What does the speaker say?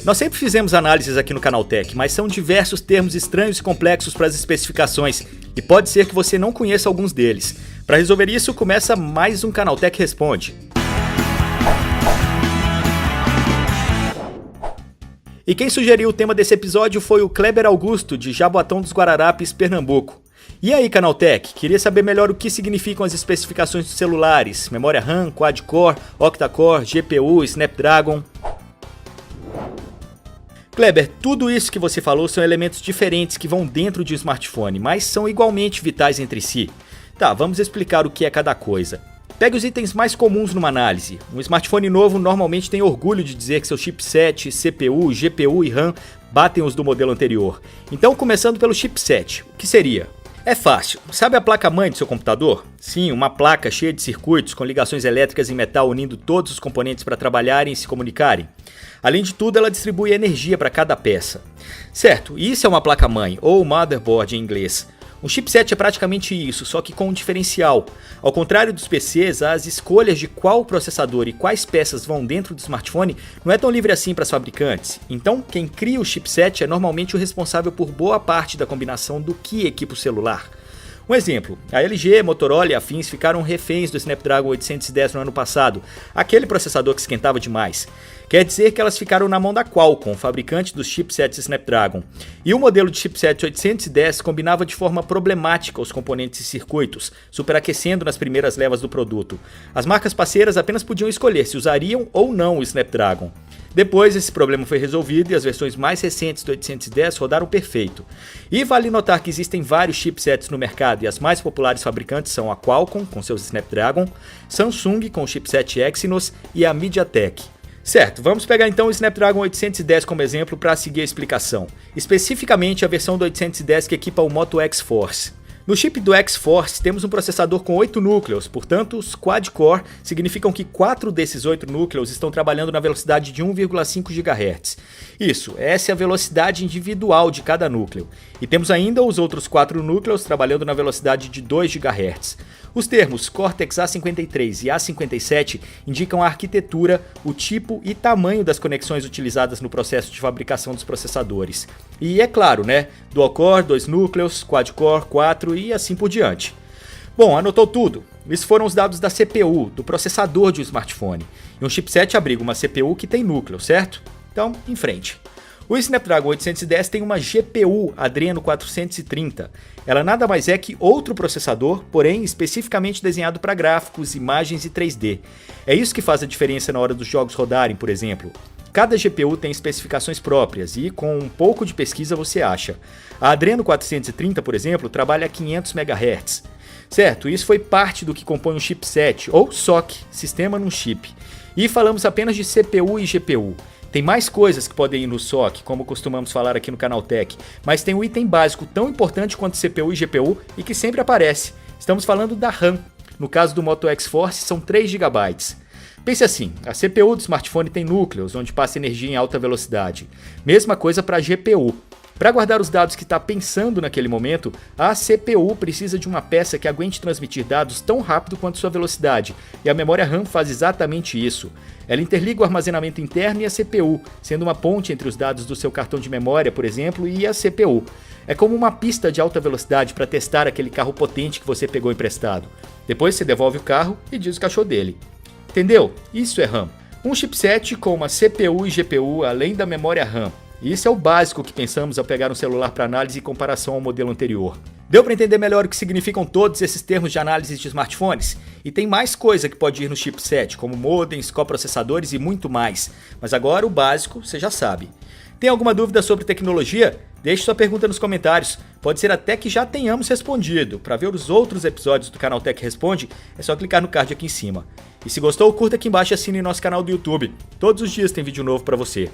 Nós sempre fizemos análises aqui no Canaltech, mas são diversos termos estranhos e complexos para as especificações, e pode ser que você não conheça alguns deles. Para resolver isso, começa mais um Canaltech Responde. E quem sugeriu o tema desse episódio foi o Kleber Augusto, de Jaboatão dos Guararapes, Pernambuco. E aí, Canaltech, queria saber melhor o que significam as especificações dos celulares, memória RAM, quad-core, octa-core, GPU, Snapdragon. Kleber, tudo isso que você falou são elementos diferentes que vão dentro de um smartphone, mas são igualmente vitais entre si. Tá, vamos explicar o que é cada coisa. Pegue os itens mais comuns numa análise. Um smartphone novo normalmente tem orgulho de dizer que seu chipset, CPU, GPU e RAM batem os do modelo anterior. Então, começando pelo chipset, o que seria? É fácil. Sabe a placa-mãe do seu computador? Sim, uma placa cheia de circuitos com ligações elétricas em metal unindo todos os componentes para trabalharem e se comunicarem. Além de tudo, ela distribui energia para cada peça. Certo, isso é uma placa-mãe, ou motherboard em inglês. Um chipset é praticamente isso, só que com um diferencial. Ao contrário dos PCs, as escolhas de qual processador e quais peças vão dentro do smartphone não é tão livre assim para os fabricantes. Então, quem cria o chipset é normalmente o responsável por boa parte da combinação do que equipa o celular. Um exemplo, a LG, Motorola e afins ficaram reféns do Snapdragon 810 no ano passado, aquele processador que esquentava demais. Quer dizer que elas ficaram na mão da Qualcomm, fabricante dos chipsets Snapdragon. E o modelo de chipset 810 combinava de forma problemática os componentes e circuitos, superaquecendo nas primeiras levas do produto. As marcas parceiras apenas podiam escolher se usariam ou não o Snapdragon. Depois, esse problema foi resolvido e as versões mais recentes do 810 rodaram perfeito. E vale notar que existem vários chipsets no mercado e as mais populares fabricantes são a Qualcomm com seus Snapdragon, Samsung com o chipset Exynos e a MediaTek. Certo, vamos pegar então o Snapdragon 810 como exemplo para seguir a explicação. Especificamente a versão do 810 que equipa o Moto X-Force. No chip do X-Force temos um processador com 8 núcleos, portanto os quad-core significam que 4 desses 8 núcleos estão trabalhando na velocidade de 1,5 GHz. Isso, essa é a velocidade individual de cada núcleo. E temos ainda os outros 4 núcleos trabalhando na velocidade de 2 GHz. Os termos Cortex A53 e A57 indicam a arquitetura, o tipo e tamanho das conexões utilizadas no processo de fabricação dos processadores. E é claro, né? Dual-core, 2 núcleos, quad-core, 4 e assim por diante. Bom, anotou tudo? Esses foram os dados da CPU, do processador de um smartphone. E um chipset abriga uma CPU que tem núcleo, certo? Então, em frente. O Snapdragon 810 tem uma GPU Adreno 430. Ela nada mais é que outro processador, porém especificamente desenhado para gráficos, imagens e 3D. É isso que faz a diferença na hora dos jogos rodarem, por exemplo. Cada GPU tem especificações próprias e, com um pouco de pesquisa, você acha. A Adreno 430, por exemplo, trabalha a 500 MHz. Certo, isso foi parte do que compõe um chipset, ou SoC, Sistema num Chip. E falamos apenas de CPU e GPU. Tem mais coisas que podem ir no SoC, como costumamos falar aqui no Canaltech, mas tem um item básico tão importante quanto CPU e GPU e que sempre aparece. Estamos falando da RAM. No caso do Moto X-Force, são 3 GB. Pense assim, a CPU do smartphone tem núcleos, onde passa energia em alta velocidade. Mesma coisa para a GPU. Para guardar os dados que está pensando naquele momento, a CPU precisa de uma peça que aguente transmitir dados tão rápido quanto sua velocidade, e a memória RAM faz exatamente isso. Ela interliga o armazenamento interno e a CPU, sendo uma ponte entre os dados do seu cartão de memória, por exemplo, e a CPU. É como uma pista de alta velocidade para testar aquele carro potente que você pegou emprestado. Depois você devolve o carro e diz o que achou dele. Entendeu? Isso é RAM. Um chipset com uma CPU e GPU além da memória RAM. Isso é o básico que pensamos ao pegar um celular para análise em comparação ao modelo anterior. Deu para entender melhor o que significam todos esses termos de análise de smartphones? E tem mais coisa que pode ir no chipset, como modems, coprocessadores e muito mais. Mas agora o básico você já sabe. Tem alguma dúvida sobre tecnologia? Deixe sua pergunta nos comentários. Pode ser até que já tenhamos respondido. Para ver os outros episódios do Canaltech Responde, é só clicar no card aqui em cima. E se gostou, curta aqui embaixo e assine nosso canal do YouTube. Todos os dias tem vídeo novo para você.